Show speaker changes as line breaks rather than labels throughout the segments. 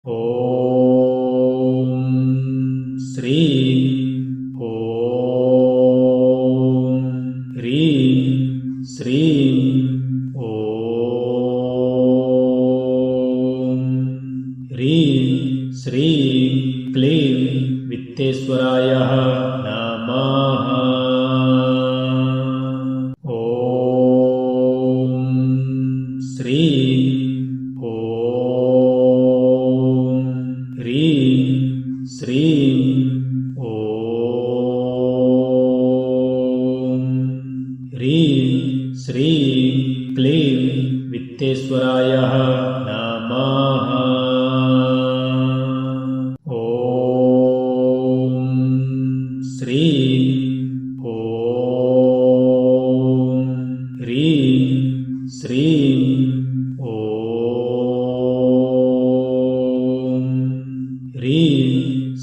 ఓం శ్రీం ఓం హ్రీం శ్రీం ఓం హ్రీం శ్రీం క్లీం విత్తేశ్వరాయ నమః. ఓం శ్రీం ఓం హ్రీం శ్రీం ఓం హ్రీం శ్రీం క్లీం విత్తేశ్వరాయ నమః. ఓం శ్రీం ఓం హ్రీం శ్రీం ఓం హ్రీం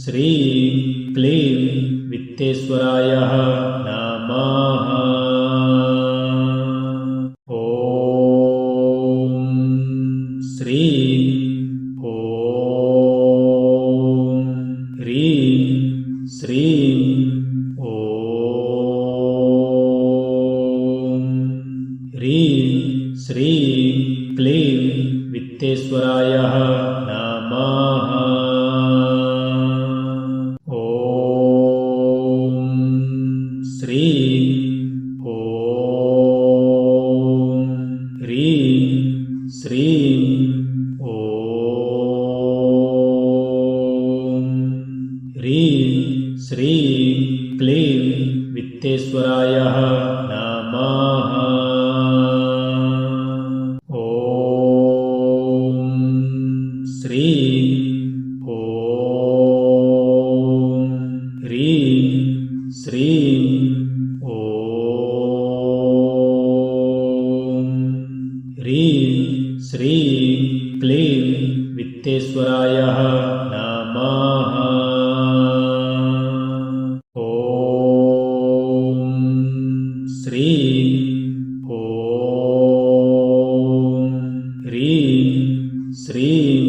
శ్రీం క్లీం విత్తేశ్వరాయ నమః. ఓం శ్రీం ఓం హ్రీం శ్రీం ఓం హ్రీం శ్రీం క్లీం విత్తేశ్వరాయ నమః. ఓం శ్రీం ఓం హ్రీం శ్రీం ఓం హ్రీం శ్రీం క్లీం విత్తేశ్వరాయ నమః. ఓం శ్రీం ఓం హ్రీం శ్రీం ఓం హ్రీం శ్రీం క్లీం విత్తేశ్వరాయ నమః. ఓం శ్రీం ఓం హ్రీం శ్రీం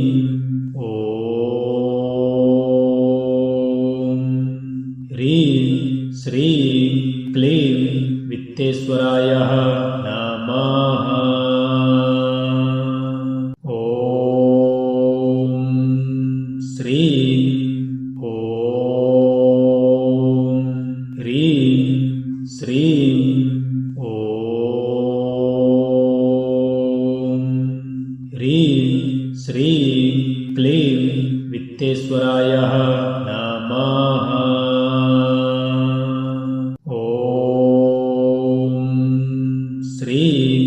ఓం హ్రీం శ్రీం క్లీం విత్తేశ్వరాయ నమః. ఓం శ్రీం ఓం హ్రీం శ్రీం ఓం హ్రీం శ్రీం క్లీం విత్తేశ్వరాయ నమః. ఓం శ్రీం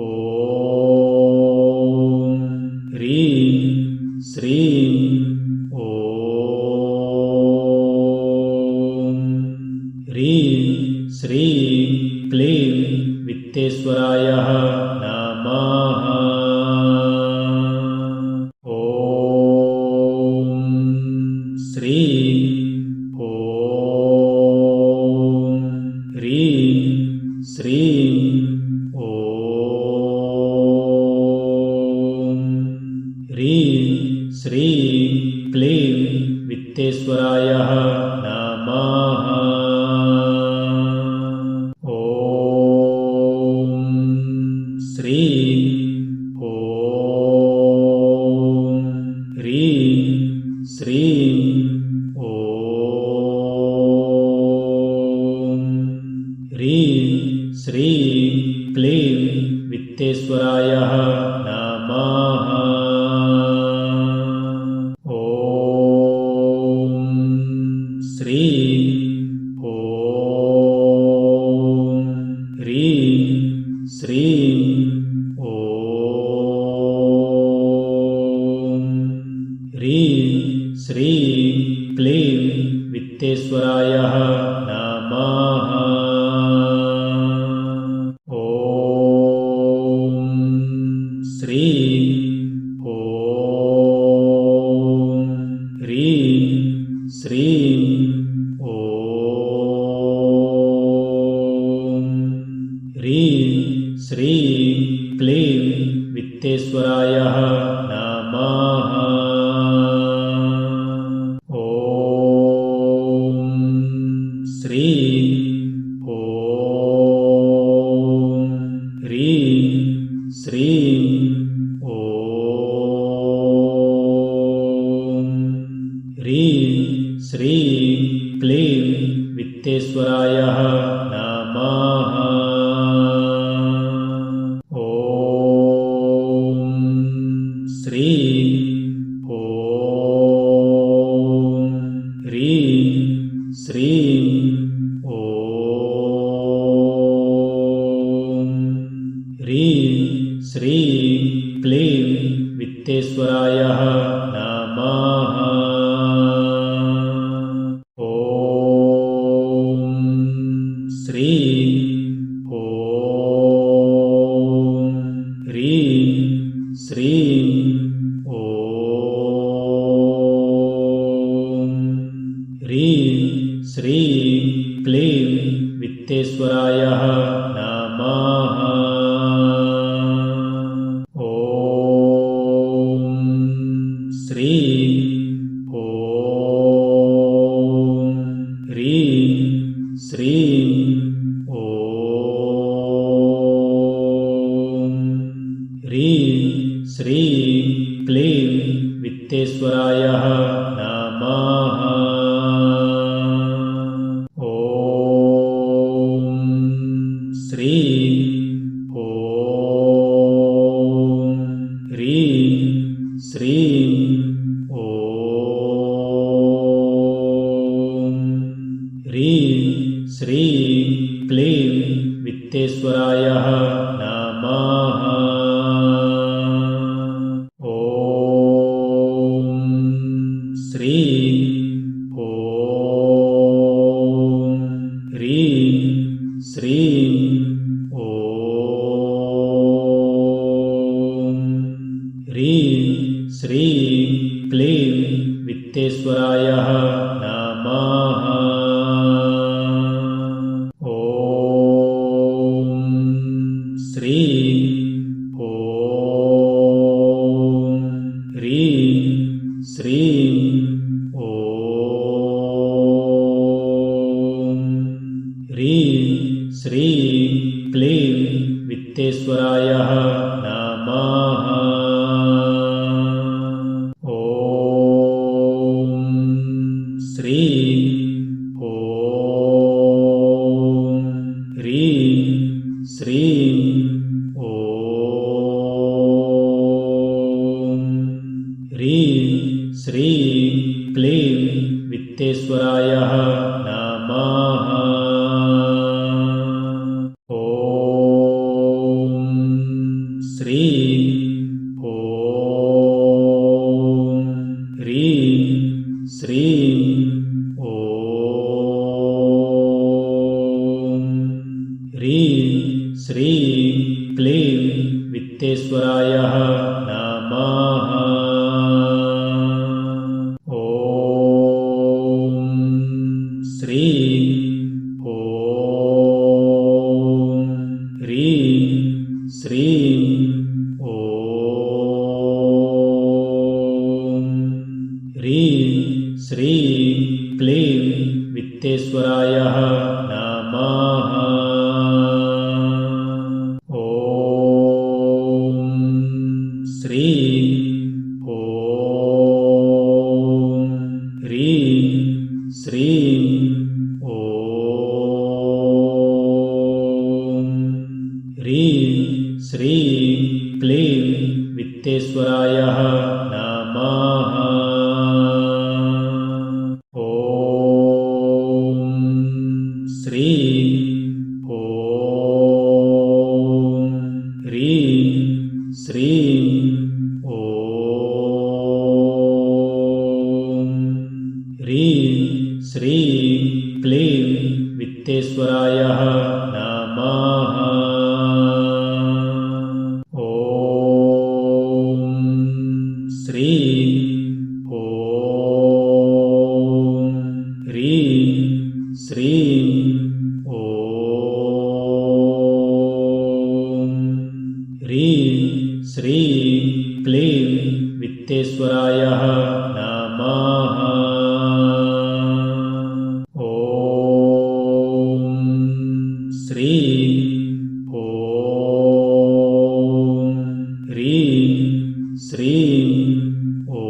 ఓం హ్రీం శ్రీం ఓం హ్రీం శ్రీం క్లీం విత్తేశ్వరాయ నమః. ఓం శ్రీం ఓం హ్రీం శ్రీం ఓం హ్రీం శ్రీం క్లీం విత్తేశ్వరాయ నమః. ఓం శ్రీం ఓం హ్రీం శ్రీం ఓం హ్రీం శ్రీం క్లీం విత్తేశ్వరాయ నమః. ఓం శ్రీం ఓం హ్రీం శ్రీం ఓం హ్రీం శ్రీం క్లీం విత్తేశ్వరాయ నమః. ఓం శ్రీం ఓం హ్రీం శ్రీం ఓం హ్రీం శ్రీం క్లీం విత్తేశ్వరాయ నమః. ह्रीं श्रीं क्लीं वित्तेश्वराय नमः। ॐ श्रीं ॐ ह्रीं श्रीं ॐ ह्रीं श्रीं क्लीं वित्तेश्वराय नमः। ॐ श्रीं ॐ ह्रीं श्रीं ॐ ह्रीं श्रीं क्लीं वित्तेश्वराय नमः। ॐ श्रीं ॐ ह्रीं श्रीं ॐ ह्रीं श्रीं क्लीं वित्तेश्वराय नमः। ॐ श्रीं ॐ ह्रीं श्रीं ॐ ह्रीं श्रीं क्लीं वित्तेश्वराय नमः। ॐ श्रीं ॐ ह्रीं श्रीं ॐ ह्रीं श्रीं क्लीं वित्तेश्वराय नमः। ॐ श्रीं ॐ ह्रीं श्रीं ॐ ह्रीं श्रीं क्लीं वित्तेश्वराय नमः। ॐ श्रीं ॐ ह्रीं श्रीं ॐ ह्रीं श्रीं क्लीं वित्तेश्वराय नमः। ॐ श्रीं ॐ ह्रीं श्रीं ॐ ह्रीं श्रीं क्लीं वित्तेश्वराय नमः। ॐ श्रीं ॐ ह्रीं श्रीं ॐ ह्रीं श्रीं क्लीं वित्तेश्वराय नमः। ॐ श्रीं ॐ ह्रीं श्रीं ॐ ह्रीं श्रीं क्लीं वित्तेश्वराय नमः। ॐ श्रीं ॐ ह्रीं श्रीं ॐ ह्रीं श्रीं क्लीं वित्तेश्वराय नमः। ॐ श्रीं ॐ ह्रीं श्रीं ॐ ह्रीं श्रीं क्लीं वित्तेश्वराय नमः। ॐ श्रीं ॐ ह्रीं श्रीं ॐ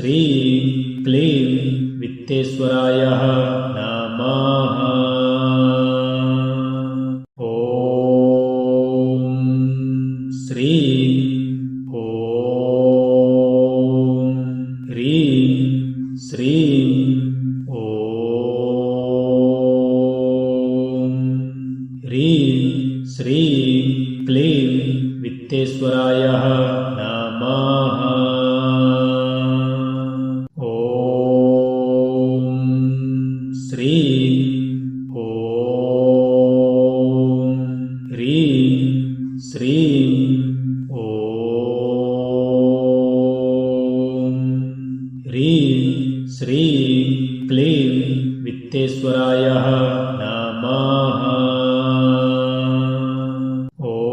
ಶ್ರೀಂ ಕ್ಲೀಂ ವಿತ್ತೇಶ್ವರಾಯ ನಮಃ. ಓಂ ಶ್ರೀಂ ಓಂ ಹ್ರೀಂ ಶ್ರೀಂ ಓಂ ಹ್ರೀಂ ಶ್ರೀಂ ಕ್ಲೀಂ ವಿತ್ತೇಶ್ವರಾಯ ನಮಃ. ಓಂ ಶ್ರೀಂ ಓಂ ಹ್ರೀಂ ಶ್ರೀಂ ಓಂ ಹ್ರೀಂ ಶ್ರೀಂ ಕ್ಲೀಂ ವಿತ್ತೇಶ್ವರಾಯ ನಮಃ. ಓಂ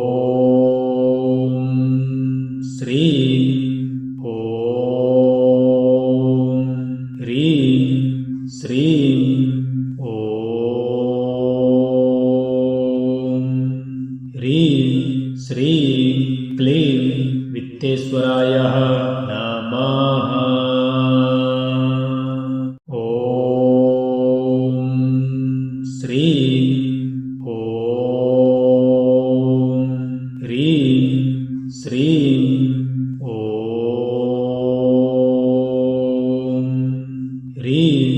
ಶ್ರೀಂ ಓಂ ಹ್ರೀಂ ಶ್ರೀಂ ಓಂ ಹ್ರೀಂ ಶ್ರೀಂ ಕ್ಲೀಂ ವಿತ್ತೇಶ್ವರಾಯ ನಮಃ. ಓಂ ಶ್ರೀಂ ಓಂ ಹ್ರೀಂ ಶ್ರೀಂ ಓಂ ಹ್ರೀಂ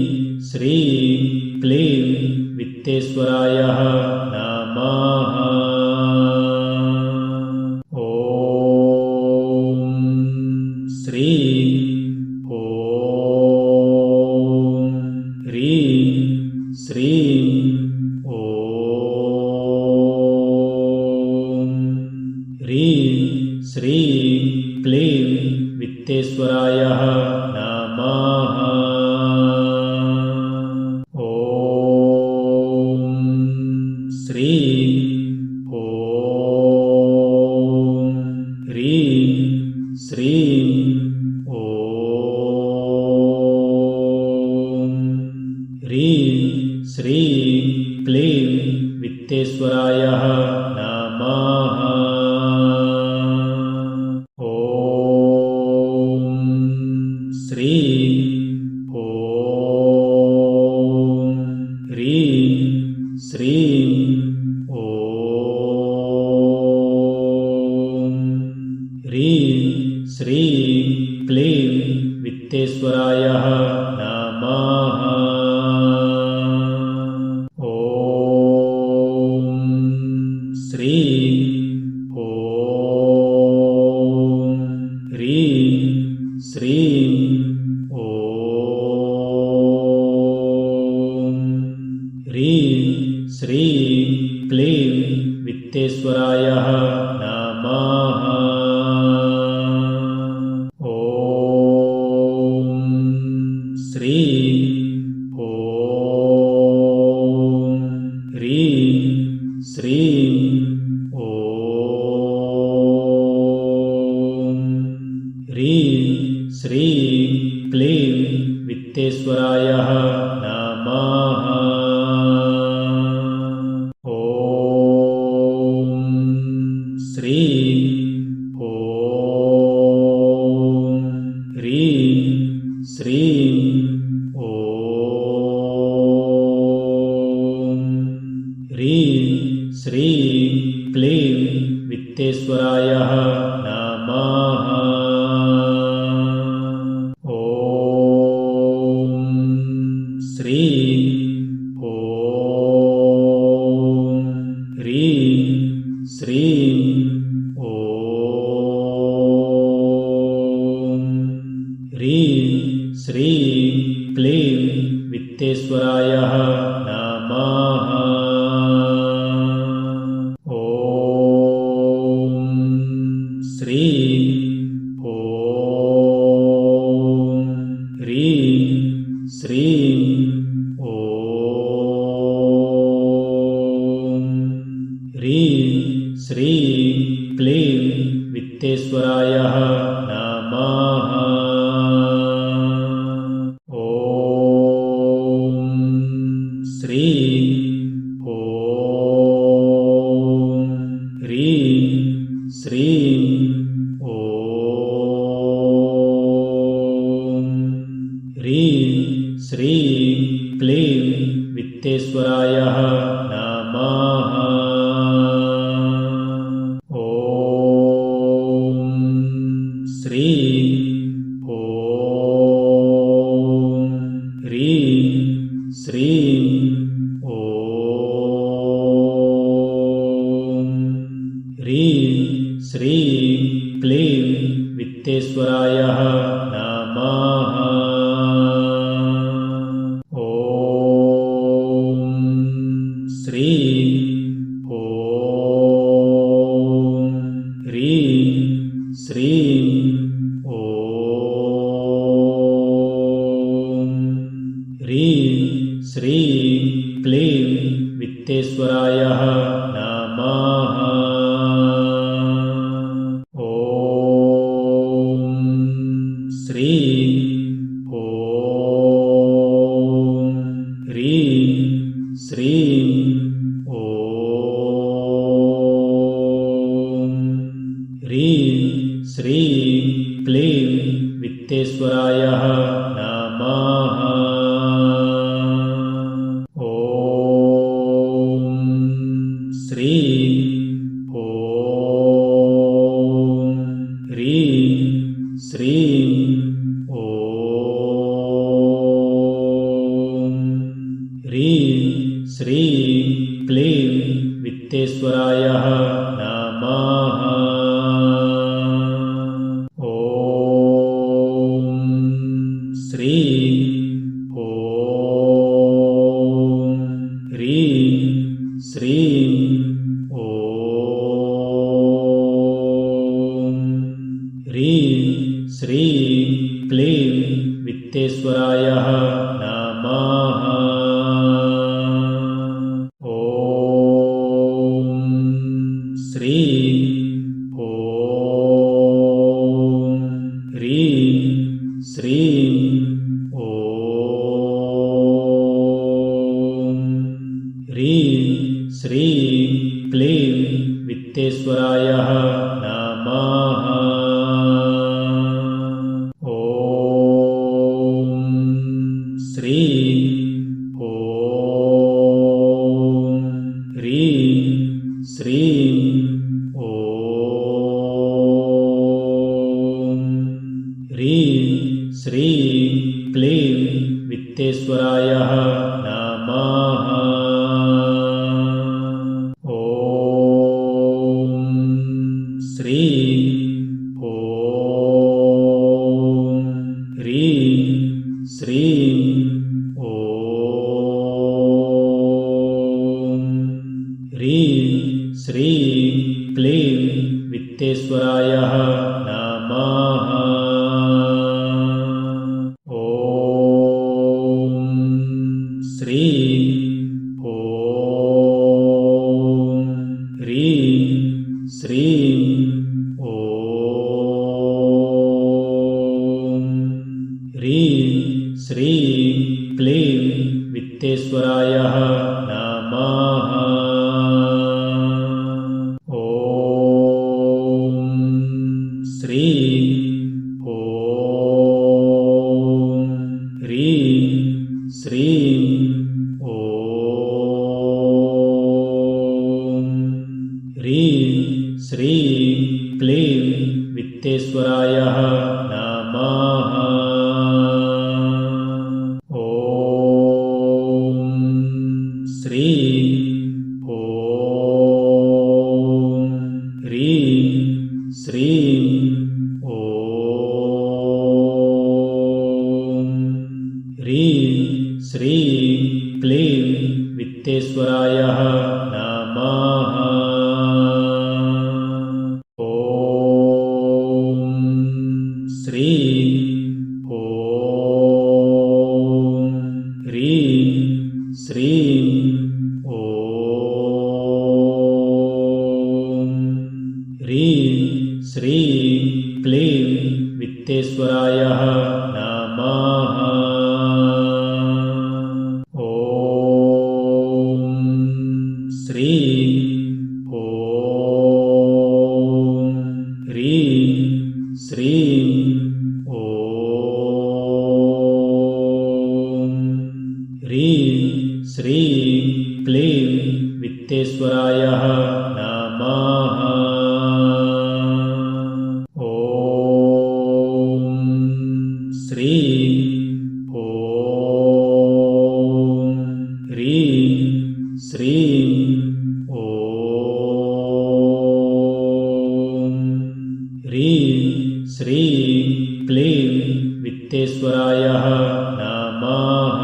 ಶ್ರೀಂ ಕ್ಲೀಂ ವಿತ್ತೇಶ್ವರಾಯ ನಮಃ. ಓಂ ಶ್ರೀಂ ಓಂ ಹ್ರೀಂ ಶ್ರೀಂ ಓಂ ಹ್ರೀಂ ಶ್ರೀಂ ಕ್ಲೀಂ ವಿತ್ತೇಶ್ವರಾಯ ನಮಃ. ಓಂ ಶ್ರೀಂ ಓಂ ಹ್ರೀಂ ಶ್ರೀಂ ಓಂ ಹ್ರೀಂ ಶ್ರೀಂ ಕ್ಲೀಂ ವಿತ್ತೇಶ್ವರಾಯ ನಮಃ. ಓಂ ಶ್ರೀಂ ಓಂ ಹ್ರೀಂ ಶ್ರೀಂ ಓಂ ಹ್ರೀಂ ಶ್ರೀಂ ಕ್ಲೀಂ ವಿತ್ತೇಶ್ವರಾಯ ನಮಃ. ಓಂ ಶ್ರೀಂ ಓಂ ಹ್ರೀಂ ಶ್ರೀಂ ಓಂ ಹ್ರೀಂ ಶ್ರೀಂ ಕ್ಲೀಂ ವಿತ್ತೇಶ್ವರಾಯ ನಮಃ. ಓಂ ಶ್ರೀಂ ಓಂ ಹ್ರೀಂ ಶ್ರೀಂ ಓಂ ಹ್ರೀಂ ಶ್ರೀಂ ಕ್ಲೀಂ ವಿತ್ತೇಶ್ವರಾಯ ನಮಃ. ಓಂ ಶ್ರೀಂ ಓಂ ಹ್ರೀಂ ಶ್ರೀಂ ಓಂ ಹ್ರೀಂ ಶ್ರೀಂ ಕ್ಲೀಂ ವಿತ್ತೇಶ್ವರಾಯ ನಮಃ. ಓಂ ಶ್ರೀಂ ಓಂ ಹ್ರೀಂ ಶ್ರೀಂ ಓಂ ಹ್ರೀಂ ಶ್ರೀಂ ಕ್ಲೀಂ ವಿತ್ತೇಶ್ವರಾಯ ನಮಃ. ಓಂ ಶ್ರೀಂ ಓಂ ಹ್ರೀಂ ಶ್ರೀಂ ಓಂ ಹ್ರೀಂ ಶ್ರೀಂ ಕ್ಲೀಂ ವಿತ್ತೇಶ್ವರಾಯ ನಮಃ. ಓಂ ಶ್ರೀಂ ಓಂ ಹ್ರೀಂ ಶ್ರೀಂ ಓಂ वित्तेश्वराय नमः। ॐ श्रीं ॐ ह्रीं श्रीं ॐ ह्रीं श्रीं क्लीं वित्तेश्वराय नमः। ॐ श्रीं ॐ ह्रीं श्रीं ॐ ह्रीं श्रीं क्लीं वित्तेश्वराय नमः। ॐ श्रीं ॐ ह्रीं श्रीं ॐ ह्रीं श्रीं क्लीं वित्तेश्वराय नमः। ॐ श्रीं ॐ ह्रीं श्रीं ॐ ह्रीं श्रीं क्लीं वित्तेश्वराय नमः। ॐ श्रीं ॐ ह्रीं श्रीं ॐ ह्रीं श्रीं क्लीं वित्तेश्वराय नमः। ॐ श्रीं ॐ ह्रीं श्रीं ॐ ह्रीं श्रीं क्लीं वित्तेश्वराय नमः। ॐ श्रीं ॐ ह्रीं श्रीं ॐ ह्रीं श्रीं क्लीं वित्तेश्वराय नमः। ॐ श्रीं ॐ ह्रीं श्रीं ॐ ह्रीं श्रीं क्लीं वित्तेश्वराय नमः। ॐ श्रीं ॐ ह्रीं श्रीं ॐ ह्रीं श्रीं क्लीं वित्तेश्वराय नमः। ॐ श्रीं ॐ ह्रीं श्रीं ॐ ह्रीं श्रीं क्लीं वित्तेश्वराय नमः। ॐ श्रीं ॐ ह्रीं श्रीं ॐ ह्रीं श्रीं क्लीं वित्तेश्वराय नमः। ॐ श्रीं ॐ ह्रीं श्रीं ॐ ह्रीं श्रीं क्लीं वित्तेश्वराय नमः। ॐ श्रीं ॐ ह्रीं श्रीं ॐ ह्रीं श्रीं ಶ್ರೀಂ ಓಂ ಹ್ರೀಂ ಶ್ರೀಂ ಓಂ ಹ್ರೀಂ ಶ್ರೀಂ ಕ್ಲೀಂ ವಿತ್ತೇಶ್ವರಾಯ ನಮಃ.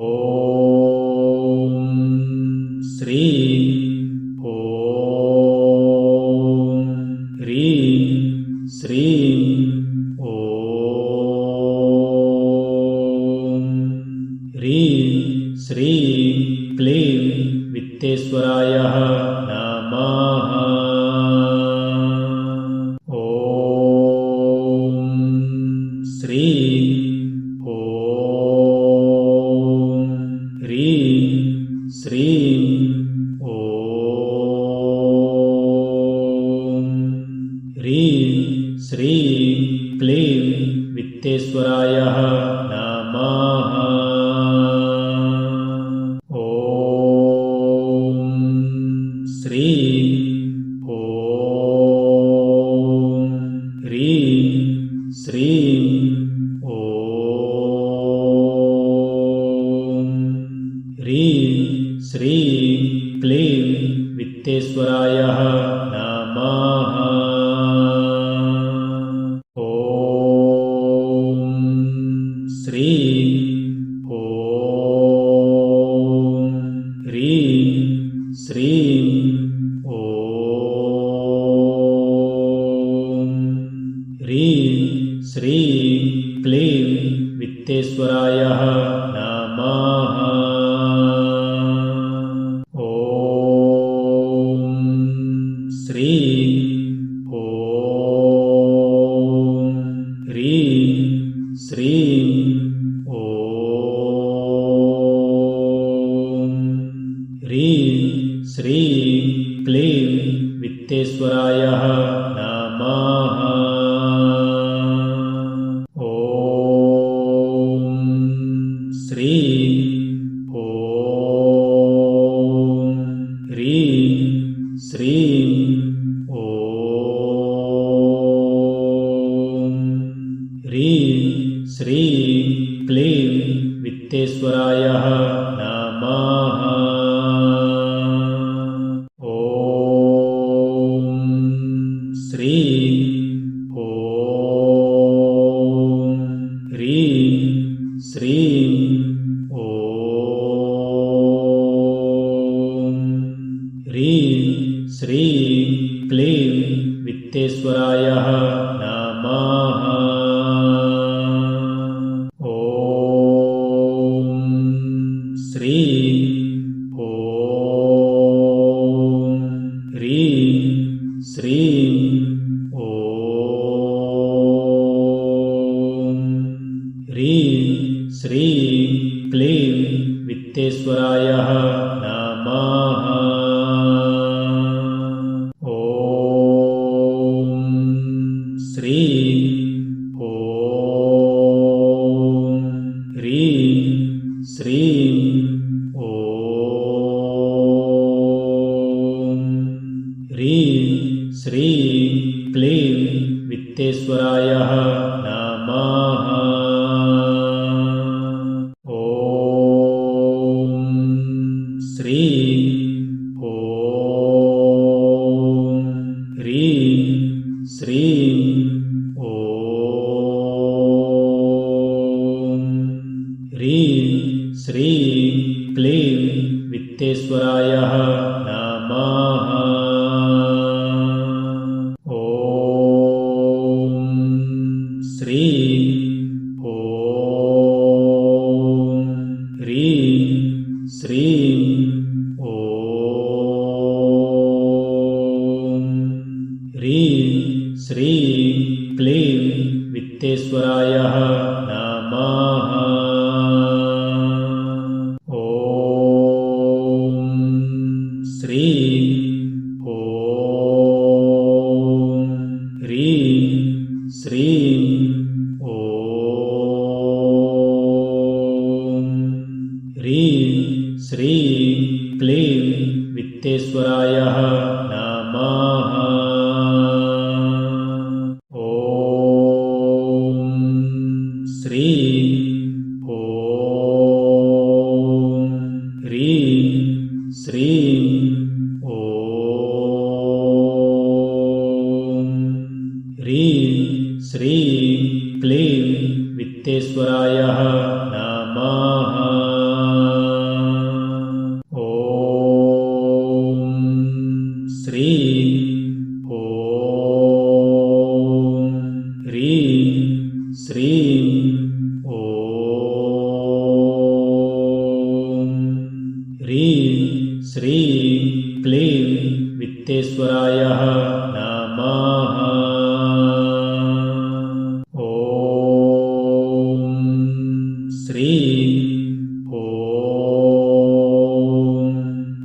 ಓಂ ಶ್ರೀಂ ಓಂ ಹ್ರೀಂ ಶ್ರೀಂ ಓಂ ಹ್ರೀಂ ಶ್ರೀಂ ಕ್ಲೀಂ ವಿತ್ತೇಶ್ವರಾಯ ನಮಃ. ಓಂ ಶ್ರೀಂ ಓಂ ಹ್ರೀಂ ಶ್ರೀಂ ಓಂ ಹ್ರೀಂ ಶ್ರೀಂ ಕ್ಲೀಂ ವಿತ್ತೇಶ್ವರಾಯ ನಮಃ. ಓಂ ಶ್ರೀಂ ಓಂ ಹ್ರೀಂ ಶ್ರೀಂ ಓಂ ಹ್ರೀಂ ಶ್ರೀಂ ಕ್ಲೀಂ ವಿತ್ತೇಶ್ವರಾಯ ನಮಃ. ಓಂ ಶ್ರೀಂ ಓಂ ಹ್ರೀಂ ಶ್ರೀಂ ಓಂ ಹ್ರೀಂ ಶ್ರೀಂ ಕ್ಲೀಂ ವಿತ್ತೇಶ್ವರಾಯ ನಮಃ. ಓಂ ಶ್ರೀಂ ಓಂ ಹ್ರೀಂ ಶ್ರೀಂ ಓಂ ಹ್ರೀಂ ಶ್ರೀಂ ಕ್ಲೀಂ ವಿತ್ತೇಶ್ವರಾಯ ನಮಃ. ಓಂ ಶ್ರೀಂ ಓಂ ಹ್ರೀಂ ಶ್ರೀಂ ಓಂ ಹ್ರೀಂ ಶ್ರೀಂ ಕ್ಲೀಂ ವಿತ್ತೇಶ್ವರಾಯ ನಮಃ. ಓಂ ಶ್ರೀಂ ಓಂ ಹ್ರೀಂ ಶ್ರೀಂ ಓಂ ಹ್ರೀಂ ಶ್ರೀಂ ಕ್ಲೀಂ ವಿತ್ತೇಶ್ವರಾಯ ನಮಃ. ಓಂ ಶ್ರೀಂ ಓಂ ಹ್ರೀಂ ಶ್ರೀಂ ಓಂ ಹ್ರೀಂ ಶ್ರೀಂ ಕ್ಲೀಂ ವಿತ್ತೇಶ್ವರಾಯ ನಮಃ. ಓಂ ಶ್ರೀಂ ಓಂ ಹ್ರೀಂ ಶ್ರೀಂ ಓಂ ಹ್ರೀಂ ಶ್ರೀಂ ಕ್ಲೀಂ ವಿತ್ತೇಶ್ವರಾಯ ನಮಃ. ಓಂ ಶ್ರೀಂ ಓಂ ಹ್ರೀಂ ಶ್ರೀಂ ಓಂ ಹ್ರೀಂ ಶ್ರೀಂ ಕ್ಲೀಂ ವಿತ್ತೇಶ್ವರಾಯ ನಮಃ. ಓಂ ಶ್ರೀಂ ಓಂ ಹ್ರೀಂ ಶ್ರೀಂ ಓಂ ಹ್ರೀಂ ಶ್ರೀಂ ಕ್ಲೀಂ ವಿತ್ತೇಶ್ವರಾಯ ನಮಃ. ಓಂ ಶ್ರೀಂ ಓಂ ಹ್ರೀಂ ಶ್ರೀಂ ಓಂ ಹ್ರೀಂ ಶ್ರೀಂ ಕ್ಲೀಂ ವಿತ್ತೇಶ್ವರಾಯ ನಮಃ. ಓಂ ह्रीं श्रीं क्लीं वित्तेश्वराय नमः। ॐ श्रीं ॐ ह्रीं श्रीं ॐ ह्रीं श्रीं क्लीं वित्तेश्वराय नमः। ॐ श्रीं ॐ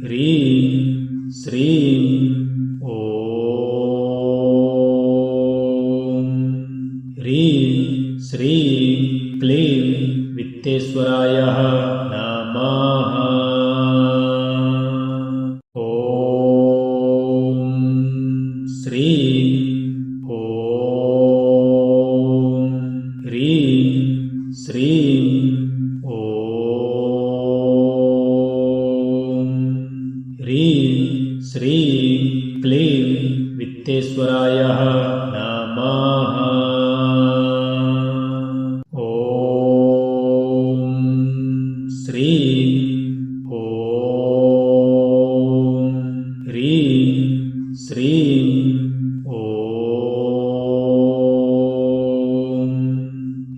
ह्रीं श्रीं ॐ ह्रीं श्रीं क्लीं वित्तेश्वराय नमः। ॐ श्रीं ॐ ह्रीं श्रीं ॐ ह्रीं श्रीं क्लीं वित्तेश्वराय नमः। ॐ श्रीं ॐ ह्रीं श्रीं ॐ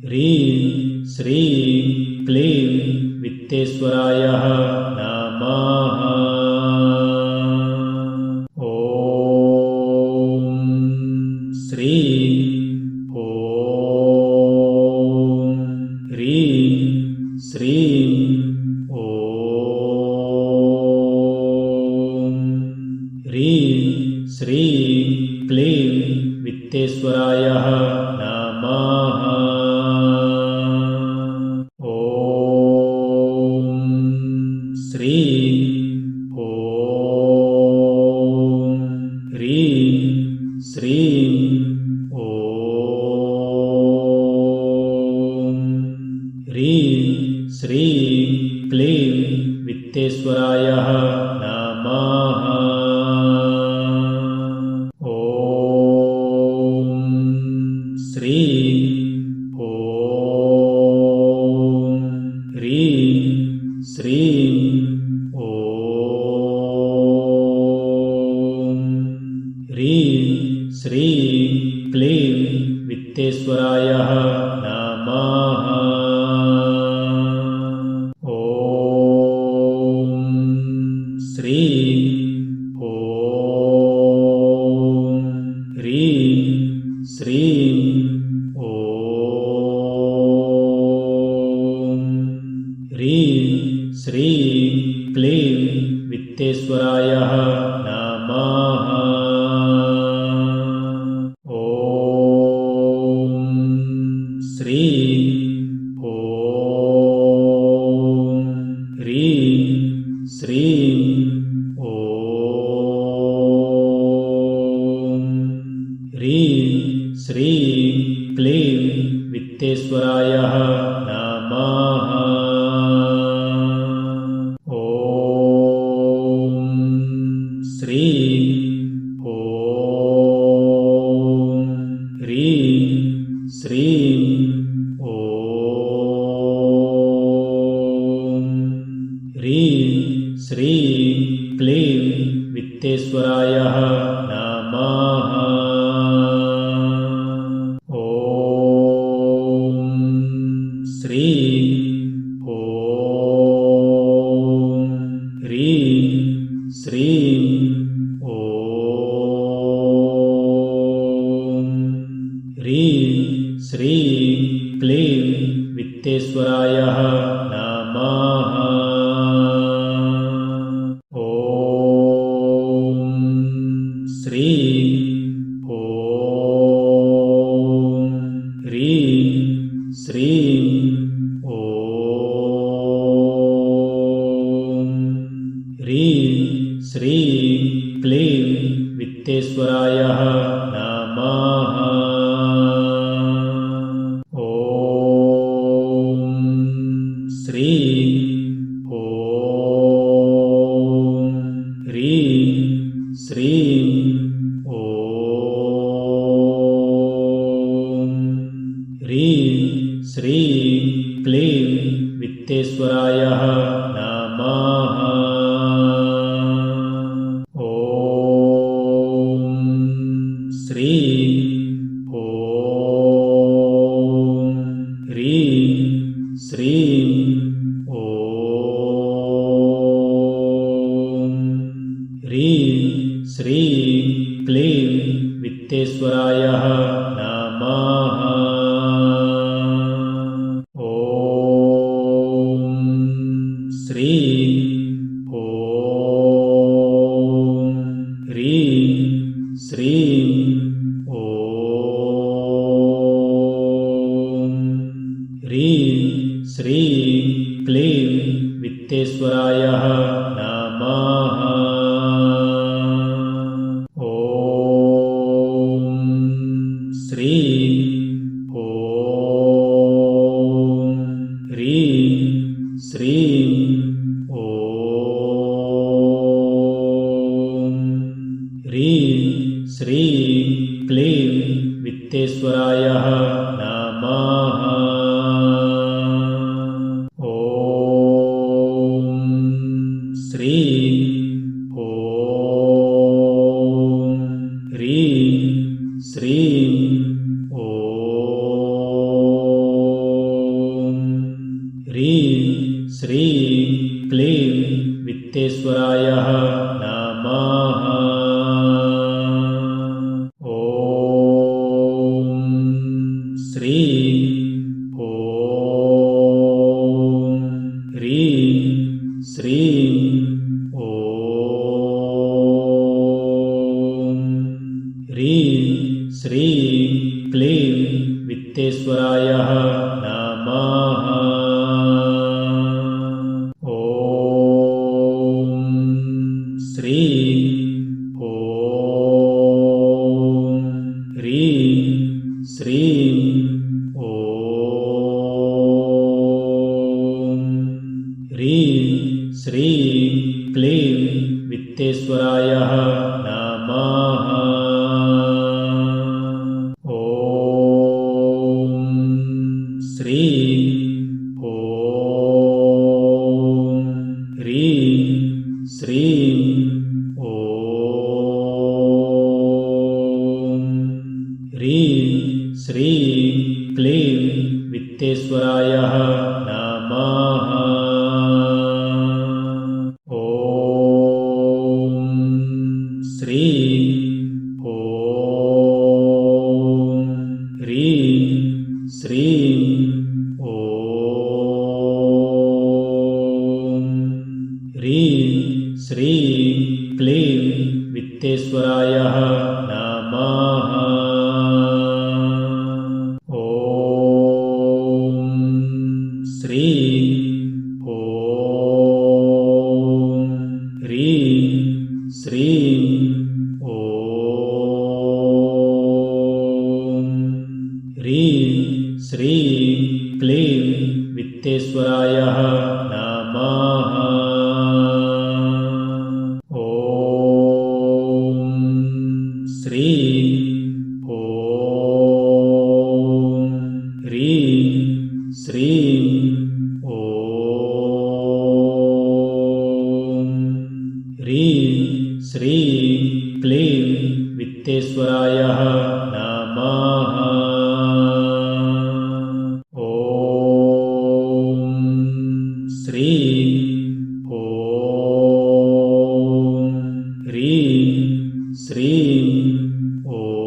ह्रीं श्रीं क्लीं वित्तेश्वराय नमः। ॐ श्रीं ॐ ह्रीं श्रीं ॐ ह्रीं श्रीं क्लीं वित्तेश्वराय नमः। ॐ श्रीं ॐ ह्रीं श्रीं ॐ ह्रीं श्रीं क्लीं वित्तेश्वराय नमः। ॐ श्रीं ॐ ह्रीं श्रीं ॐ ह्रीं श्रीं क्लीं वित्तेश्वराय नमः। ॐ श्रीं ॐ ह्रीं श्रीं ॐ ह्रीं श्रीं क्लीं वित्तेश्वराय नमः। ॐ श्रीं ॐ ह्रीं श्रीं ॐ ह्रीं श्रीं क्लीं वित्तेश्वराय नमः। ॐ श्रीं ॐ ह्रीं श्रीं ॐ ह्रीं श्रीं क्लीं वित्तेश्वराय नमः। ॐ श्रीं ॐ ह्रीं श्रीं ॐ ह्रीं श्रीं क्लीं वित्तेश्वराय नमः। ॐ श्रीं ॐ ह्रीं श्रीं ॐ ह्रीं श्रीं क्लीं वित्तेश्वराय नमः। ॐ श्रीं ॐ ह्रीं श्रीं ॐ ಶ್ರೀಂ ಕ್ಲೀಂ ವಿತ್ತೇಶ್ವರಾಯ ನಮಃ. ಓಂ ಶ್ರೀಂ ಓಂ ಹ್ರೀಂ ಶ್ರೀಂ ಓಂ ಹ್ರೀಂ ಶ್ರೀಂ ಕ್ಲೀಂ ವಿತ್ತೇಶ್ವರಾಯ ನಮಃ. ಓಂ ಶ್ರೀಂ ಓಂ ಹ್ರೀಂ ಶ್ರೀಂ ಓಂ ಹ್ರೀಂ ಶ್ರೀಂ ಕ್ಲೀಂ ವಿತ್ತೇಶ್ವರಾಯ ನಮಃ. ಓಂ ಶ್ರೀಂ ಓಂ ಹ್ರೀಂ ಶ್ರೀಂ ಓಂ ಹ್ರೀಂ ಶ್ರೀಂ ಕ್ಲೀಂ ವಿತ್ತೇಶ್ವರಾಯ ನಮಃ. ಓಂ ಶ್ರೀಂ ಓಂ ಹ್ರೀಂ ಶ್ರೀಂ ಓಂ ಹ್ರೀಂ ಶ್ರೀಂ ಕ್ಲೀಂ ವಿತ್ತೇಶ್ವರಾಯ ನಮಃ. ಓಂ ಶ್ರೀಂ ಓಂ ಹ್ರೀಂ ಶ್ರೀಂ ಓಂ ಹ್ರೀಂ ಶ್ರೀಂ ಕ್ಲೀಂ ವಿತ್ತೇಶ್ವರಾಯ ನಮಃ. ಓಂ ಶ್ರೀಂ ಓಂ ಹ್ರೀಂ ಶ್ರೀಂ ಓಂ ಹ್ರೀಂ ಶ್ರೀಂ ಕ್ಲೀಂ ವಿತ್ತೇಶ್ವರಾಯ ನಮಃ. ಓಂ ಶ್ರೀಂ ಓಂ ಹ್ರೀಂ ಶ್ರೀಂ ಓಂ ಹ್ರೀಂ ಶ್ರೀಂ ಕ್ಲೀಂ ವಿತ್ತೇಶ್ವರಾಯ ನಮಃ. ಓಂ ಶ್ರೀಂ ಓಂ ಹ್ರೀಂ ಶ್ರೀಂ ಓಂ ಹ್ರೀಂ ಶ್ರೀಂ ಕ್ಲೀಂ ವಿತ್ತೇಶ್ವರಾಯ ನಮಃ. ಓಂ ಶ್ರೀಂ ಓಂ ಹ್ರೀಂ ಶ್ರೀಂ ಓಂ ಹ್ರೀಂ ಶ್ರೀಂ ಕ್ಲೀಂ ವಿತ್ತೇಶ್ವರಾಯ ನಮಃ. ಓಂ ಶ್ರೀಂ ಓಂ ಹ್ರೀಂ ಶ್ರೀಂ ಓಂ ಹ್ರೀಂ ಶ್ರೀಂ ಕ್ಲೀಂ ವಿತ್ತೇಶ್ವರಾಯ ನಮಃ. ಓಂ ಶ್ರೀಂ ಓಂ ಹ್ರೀಂ ಶ್ರೀಂ ಓಂ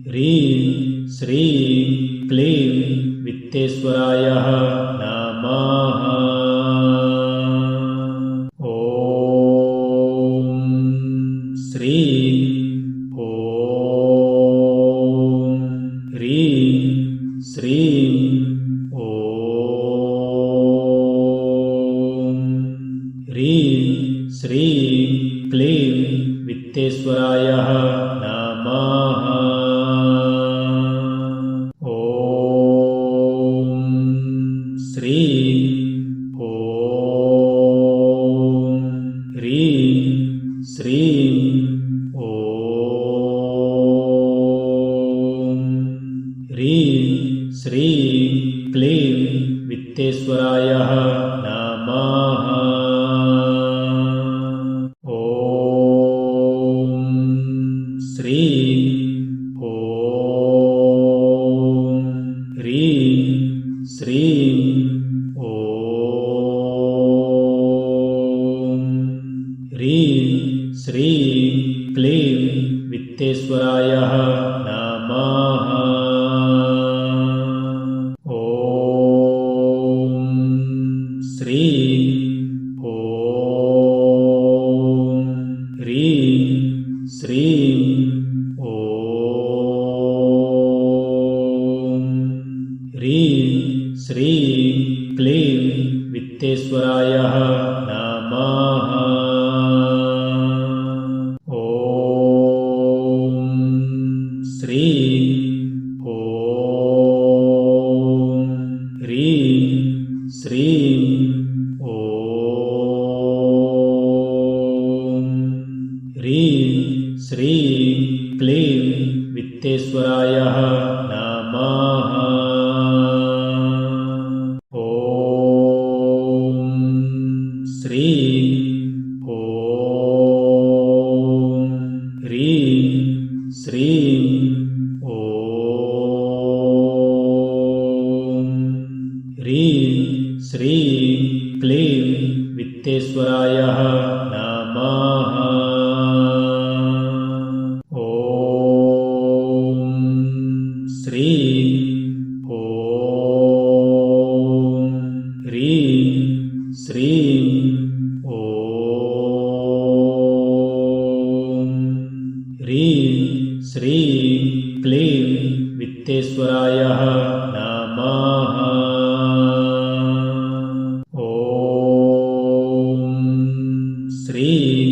ಹ್ರೀಂ ಶ್ರೀಂ ಕ್ಲೀಂ ವಿತ್ತೇಶ್ವರಾಯ ನಮಃ. ಓಂ ಶ್ರೀಂ ಓಂ ಹ್ರೀಂ ಶ್ರೀಂ ಓಂ ಹ್ರೀಂ ಶ್ರೀಂ ಕ್ಲೀಂ ವಿತ್ತೇಶ್ವರಾಯ ನಮಃ. ಓಂ ಶ್ರೀಂ ಓಂ ಹ್ರೀಂ ಶ್ರೀಂ ಓಂ ಶ್ರೀಂ ಓಂ ಹ್ರೀಂ ಶ್ರೀಂ ಓಂ ಹ್ರೀಂ ಶ್ರೀಂ ಕ್ಲೀಂ ವಿತ್ತೇಶ್ವರಾಯ ನಮಃ. ಓಂ ಶ್ರೀಂ ಓಂ ಹ್ರೀಂ ಶ್ರೀಂ ಓಂ ಹ್ರೀಂ ಶ್ರೀಂ ಕ್ಲೀಂ ವಿತ್ತೇಶ್ವರಾಯ ನಮಃ. ಓಂ ಶ್ರೀಂ ಓಂ ಹ್ರೀಂ ಶ್ರೀಂ ಓಂ ಹ್ರೀಂ ಶ್ರೀಂ ಕ್ಲೀಂ ವಿತ್ತೇಶ್ವರಾಯ ನಮಃ. ಓಂ ಶ್ರೀಂ ಓಂ ಹ್ರೀಂ ಶ್ರೀಂ ಓಂ ಹ್ರೀಂ ಶ್ರೀಂ ಕ್ಲೀಂ ವಿತ್ತೇಶ್ವರಾಯ ನಮಃ. ಓಂ ಶ್ರೀಂ ಓಂ ಹ್ರೀಂ ಶ್ರೀಂ ಓಂ ಹ್ರೀಂ ಶ್ರೀಂ ಕ್ಲೀಂ ವಿತ್ತೇಶ್ವರಾಯ ನಮಃ. ಓಂ ಶ್ರೀಂ ಓಂ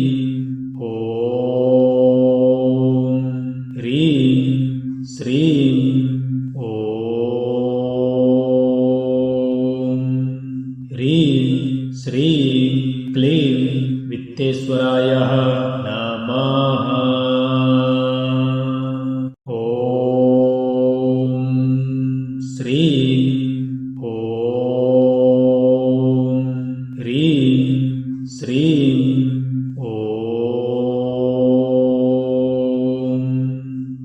ಹ್ರೀಂ ಶ್ರೀಂ ಓಂ ಹ್ರೀಂ ಶ್ರೀಂ ಕ್ಲೀಂ ವಿತ್ತೇಶ್ವರಾಯ ನಮಃ. ಓಂ ಶ್ರೀಂ ಓಂ ಹ್ರೀಂ ಶ್ರೀಂ ಓಂ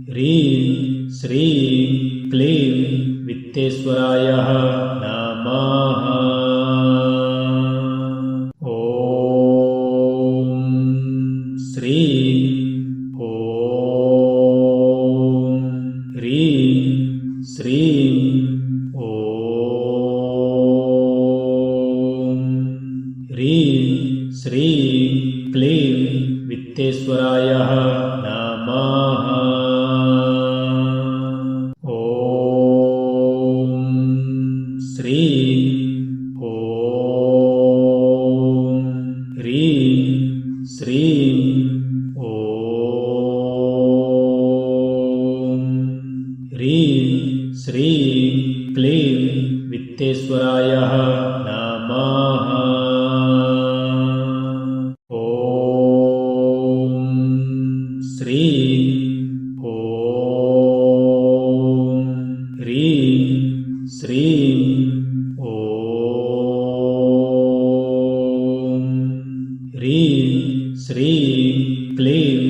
ಹ್ರೀಂ ಶ್ರೀಂ ಕ್ಲೀಂ ವಿತ್ತೇಶ್ವರಾಯ ನಮಃ. ಓಂ ಶ್ರೀಂ ಓಂ ಹ್ರೀಂ ಶ್ರೀಂ ಓಂ ಹ್ರೀಂ ಶ್ರೀಂ ಕ್ಲೀಂ ವಿತ್ತೇಶ್ವರಾಯ ನಮಃ. ಓಂ ಶ್ರೀಂ ಓಂ ಹ್ರೀಂ ಶ್ರೀಂ ಓಂ ಹ್ರೀಂ ಶ್ರೀಂ ಕ್ಲೀಂ ವಿತ್ತೇಶ್ವರಾಯ ನಮಃ. ಓಂ ಶ್ರೀಂ ಓಂ ಹ್ರೀಂ ಶ್ರೀಂ ಓಂ ಹ್ರೀಂ ಶ್ರೀಂ ಕ್ಲೀಂ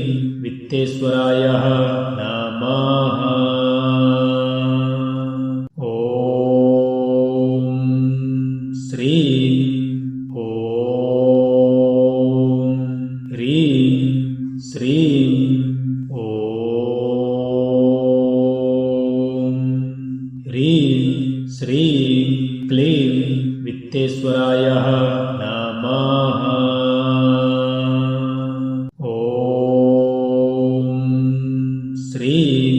ವಿತ್ತೇಶ್ವರಾಯ ನಮಃ. ಓಂ ಶ್ರೀಂ ಓಂ ಹ್ರೀಂ ಶ್ರೀಂ ಓಂ ಹ್ರೀಂ ಶ್ರೀಂ ಕ್ಲೀಂ ವಿತ್ತೇಶ್ವರಾಯ ನಮಃ. ಓಂ ಶ್ರೀಂ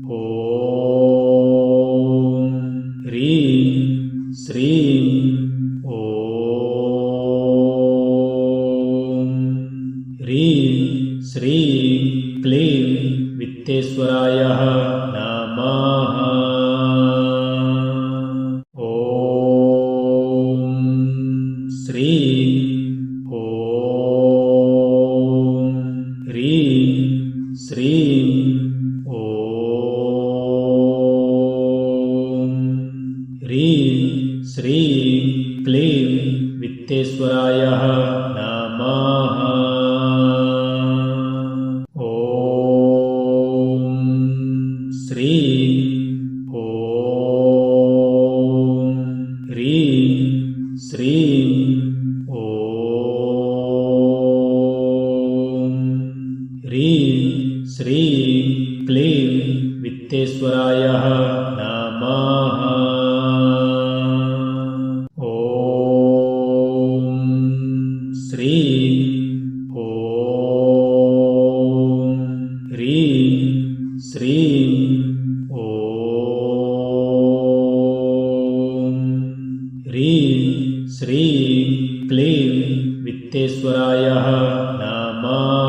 ಓಂ ಹ್ರೀಂ ಶ್ರೀಂ ಓಂ ಹ್ರೀಂ ಶ್ರೀಂ ಕ್ಲೀಂ ವಿತ್ತೇಶ್ವರಾಯ ನಮಃ. ಓಂ ಶ್ರೀಂ ಓಂ ಹ್ರೀಂ ಶ್ರೀಂ ಓಂ ಹ್ರೀಂ ಶ್ರೀಂ ಕ್ಲೀಂ ವಿತ್ತೇಶ್ವರಾಯ ನಮಃ. ಓಂ ह्रीं श्रीं क्लीं वित्तेश्वराय नमः। ॐ श्रीं ॐ ह्रीं श्रीं ॐ ह्रीं श्रीं क्लीं वित्तेश्वराय नमः।